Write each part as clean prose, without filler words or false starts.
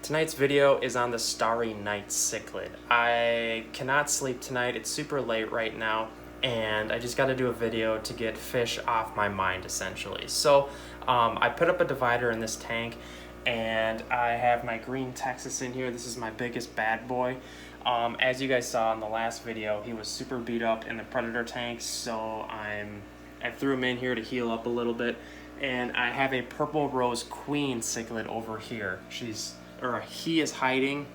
Tonight's video is on the Starry night cichlid. I cannot sleep tonight. It's super late right now, and I just got to do a video to get fish off my mind, essentially. So I put up a divider in this tank, and I have my green Texas in here. This is my biggest bad boy. As you guys saw in the last video, he was super beat up in the predator tank, so I threw him in here to heal up a little bit. And I have a purple rose queen cichlid over here. He is hiding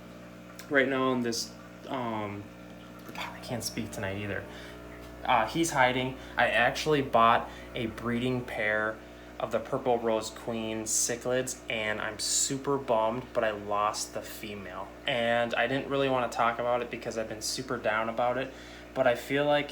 right now in this, God, I can't speak tonight either. He's hiding. I actually bought a breeding pair of the purple rose queen cichlids, and I'm super bummed, but I lost the female. And I didn't really want to talk about it because I've been super down about it, but I feel like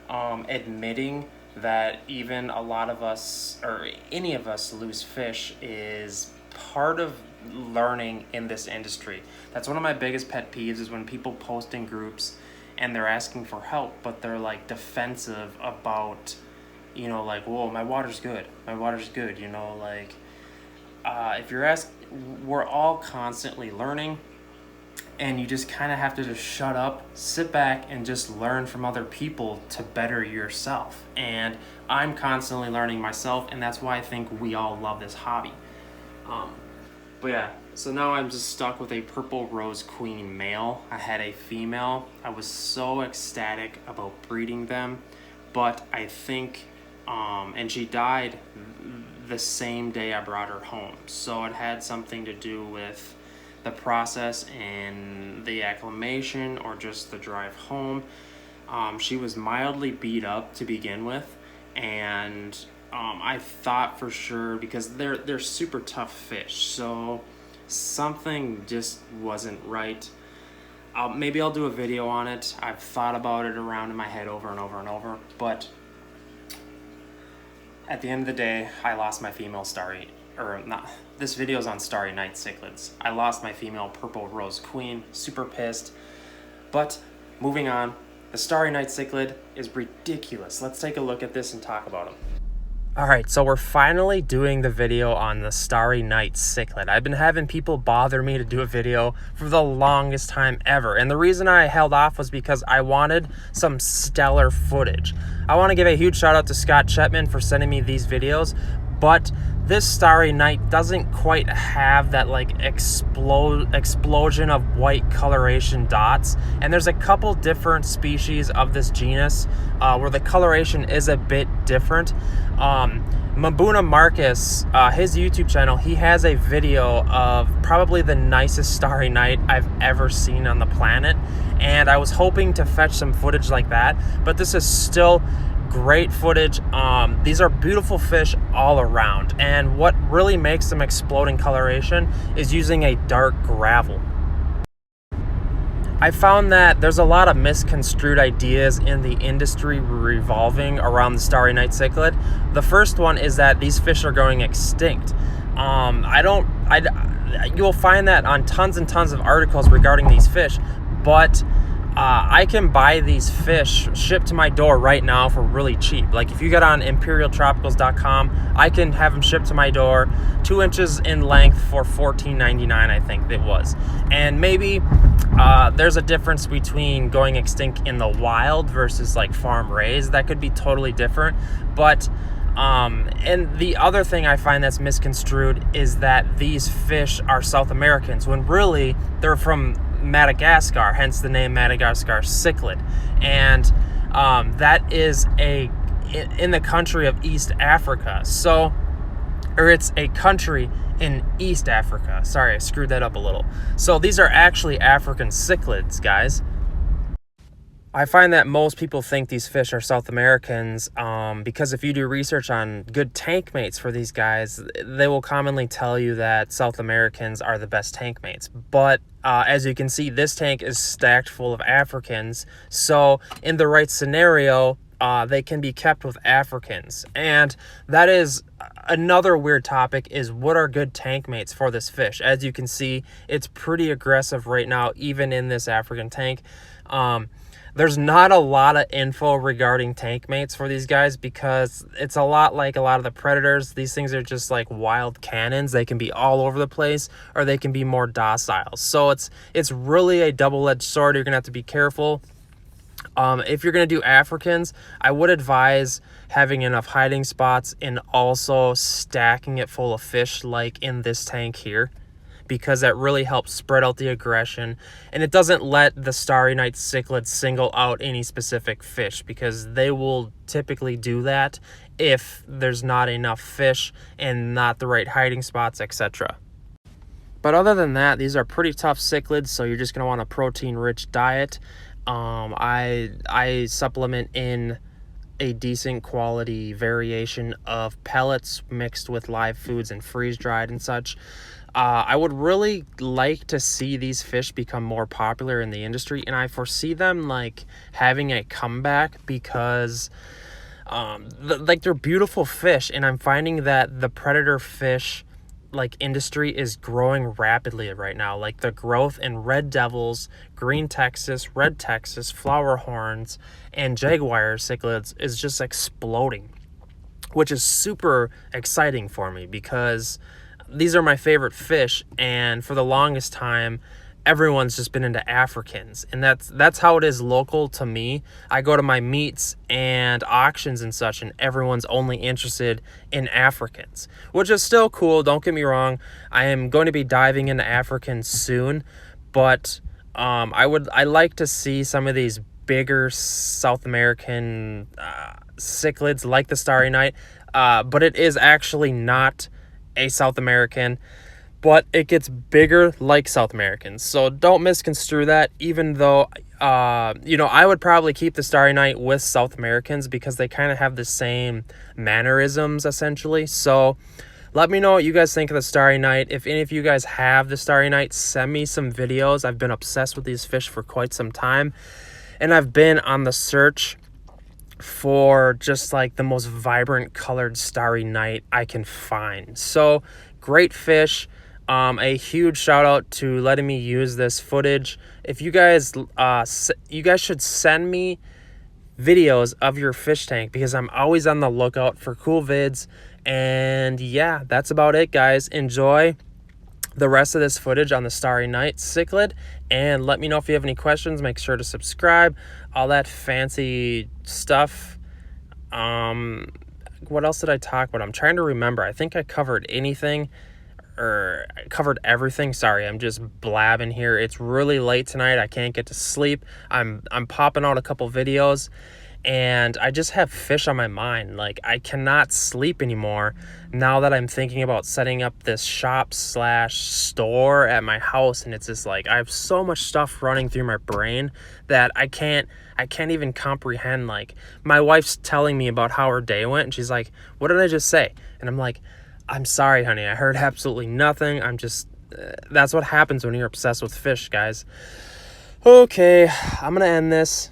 admitting that even a lot of us, or any of us, lose fish is part of learning in this industry. That's one of my biggest pet peeves, is when people post in groups and they're asking for help, but they're like defensive about, you know, like, whoa, my water's good, you know, like, if you're we're all constantly learning, and you just kind of have to just shut up, sit back, and just learn from other people to better yourself. And I'm constantly learning myself, and that's why I think we all love this hobby. But yeah, so now I'm just stuck with a purple rose queen male. I had a female. I was so ecstatic about breeding them, but I think, and she died the same day I brought her home. So it had something to do with the process and the acclimation, or just the drive home. She was mildly beat up to begin with, and I thought for sure, because they're super tough fish, so something just wasn't right. Maybe I'll do a video on it. I've thought about it around in my head over and over and over, but at the end of the day, I lost my female Starry, or not. This video is on Starry night cichlids. I lost my female purple rose queen, super pissed. But moving on, the Starry night cichlid is ridiculous. Let's take a look at this and talk about him. All right, so we're finally doing the video on the Starry night cichlid. I've been having people bother me to do a video for the longest time ever, and the reason I held off was because I wanted some stellar footage. I want to give a huge shout out to Scott Chetman for sending me these videos, but this Starry night doesn't quite have that like explosion of white coloration dots, and there's a couple different species of this genus where the coloration is a bit different. Mabuna Marcus, his YouTube channel, he has a video of probably the nicest Starry night I've ever seen on the planet, and I was hoping to fetch some footage like that, but this is still great footage. These are beautiful fish all around, and what really makes them explode in coloration is using a dark gravel. I found that there's a lot of misconstrued ideas in the industry revolving around the Starry night cichlid. The first one is that these fish are going extinct. You'll find that on tons and tons of articles regarding these fish, but I can buy these fish shipped to my door right now for really cheap. Like, if you get on imperialtropicals.com, I can have them shipped to my door, 2 inches in length, for $14.99, I think it was. And maybe there's a difference between going extinct in the wild versus like farm raised. That could be totally different. But and the other thing I find that's misconstrued is that these fish are South Americans, when really they're from Madagascar, hence the name Madagascar cichlid. And that is in the country of East Africa. So, or it's a country in East Africa. Sorry, I screwed that up a little. So these are actually African cichlids, guys. I find that most people think these fish are South Americans because if you do research on good tank mates for these guys, they will commonly tell you that South Americans are the best tank mates. But as you can see, this tank is stacked full of Africans. So in the right scenario, they can be kept with Africans. And that is another weird topic, is what are good tank mates for this fish? As you can see, it's pretty aggressive right now, even in this African tank. There's not a lot of info regarding tank mates for these guys because it's a lot like a lot of the predators. These things are just like wild cannons. They can be all over the place or they can be more docile. So it's really a double-edged sword. You're gonna have to be careful. If you're gonna do Africans, I would advise having enough hiding spots and also stacking it full of fish like in this tank here, because that really helps spread out the aggression, and it doesn't let the Starry Night Cichlid single out any specific fish, because they will typically do that if there's not enough fish and not the right hiding spots, etc. But other than that, these are pretty tough cichlids, so you're just going to want a protein-rich diet. I supplement in a decent quality variation of pellets mixed with live foods and freeze-dried and such. I would really like to see these fish become more popular in the industry, and I foresee them like having a comeback because like they're beautiful fish, and I'm finding that the predator fish like industry is growing rapidly right now. Like the growth in red devils, green Texas, red Texas, flower horns, and jaguar cichlids is just exploding, which is super exciting for me because these are my favorite fish, and for the longest time everyone's just been into Africans, and that's how it is local to me. I go to my meets and auctions and such, and everyone's only interested in Africans, which is still cool, don't get me wrong. I am going to be diving into Africans soon, but I like to see some of these bigger South American cichlids like the Starry Night, but it is actually not a South American, but it gets bigger like South Americans. So don't misconstrue that, even though, I would probably keep the Starry Night with South Americans because they kind of have the same mannerisms, essentially. So let me know what you guys think of the Starry Night. If any of you guys have the Starry Night, send me some videos. I've been obsessed with these fish for quite some time, and I've been on the search for just like the most vibrant colored Starry Night I can find. So great fish. A huge shout out to letting me use this footage. If you guys should send me videos of your fish tank, because I'm always on the lookout for cool vids. And yeah, that's about it, guys. Enjoy the rest of this footage on the Starry Night Cichlid, and let me know if you have any questions. Make sure to subscribe, all that fancy stuff. What else did I talk about? I'm trying to remember. I think I covered anything, or I covered everything. Sorry, I'm just blabbing here. It's really late tonight. I can't get to sleep. I'm popping out a couple videos, and I just have fish on my mind. Like, I cannot sleep anymore now that I'm thinking about setting up this shop/store at my house, and it's just like I have so much stuff running through my brain that I can't even comprehend. Like, my wife's telling me about how her day went, and she's like, "What did I just say?" And I'm like, "I'm sorry, honey. I heard absolutely nothing. I'm just that's what happens when you're obsessed with fish, guys." Okay, I'm gonna end this.